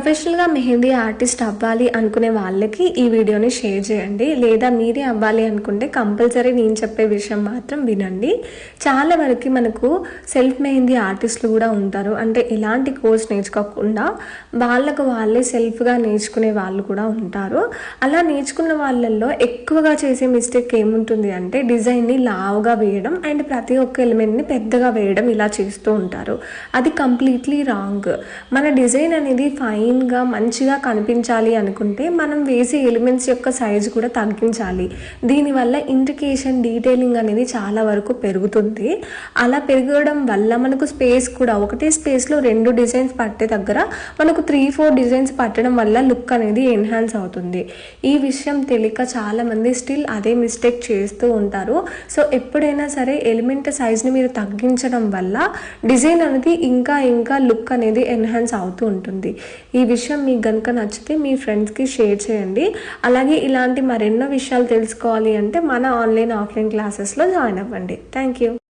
ప్రొఫెషనల్గా మెహందీ ఆర్టిస్ట్ అవ్వాలి అనుకునే వాళ్ళకి ఈ వీడియోని షేర్ చేయండి, లేదా మీరే అవ్వాలి అనుకుంటే కంపల్సరీ నేను చెప్పే విషయం మాత్రం వినండి. చాలా వరకు మనకు సెల్ఫ్ మెహందీ ఆర్టిస్టులు కూడా ఉంటారు. అంటే ఎలాంటి కోర్స్ నేర్చుకోకుండా వాళ్ళకు వాళ్ళే సెల్ఫ్గా నేర్చుకునే వాళ్ళు కూడా ఉంటారు. అలా నేర్చుకున్న వాళ్ళల్లో ఎక్కువగా చేసే మిస్టేక్ ఏముంటుంది అంటే డిజైన్ని లావుగా వేయడం అండ్ ప్రతి ఒక్క ఎలిమెంట్ని పెద్దగా వేయడం, ఇలా చేస్తూ ఉంటారు. అది కంప్లీట్లీ రాంగ్. మన డిజైన్ అనేది ఫైన్గా మంచిగా కనిపించాలి అనుకుంటే మనం వేసే ఎలిమెంట్స్ యొక్క సైజు కూడా తగ్గించాలి. దీనివల్ల ఇంట్రికేషన్ డీటెయిలింగ్ అనేది చాలా వరకు పెరుగుతుంది. అలా పెరగడం వల్ల మనకు స్పేస్ కూడా ఒకటే స్పేస్లో 2 డిజైన్స్ పట్టే దగ్గర మనకు 3-4 డిజైన్స్ పట్టడం వల్ల లుక్ అనేది ఎన్హాన్స్ అవుతుంది. ఈ విషయం తెలియక చాలామంది స్టిల్ అదే మిస్టేక్ చేస్తూ ఉంటారు. సో ఎప్పుడైనా సరే ఎలిమెంట్ సైజ్ని మీరు తగ్గించడం వల్ల డిజైన్ అనేది ఇంకా లుక్ అనేది ఎన్హాన్స్ అవుతూ ఉంటుంది. ఈ విషయం మీకు కనుక నచ్చితే మీ ఫ్రెండ్స్కి షేర్ చేయండి. అలాగే ఇలాంటి మరెన్నో విషయాలు తెలుసుకోవాలి అంటే మన ఆన్లైన్ ఆఫ్లైన్ క్లాసెస్లో జాయిన్ అవ్వండి. Thank you.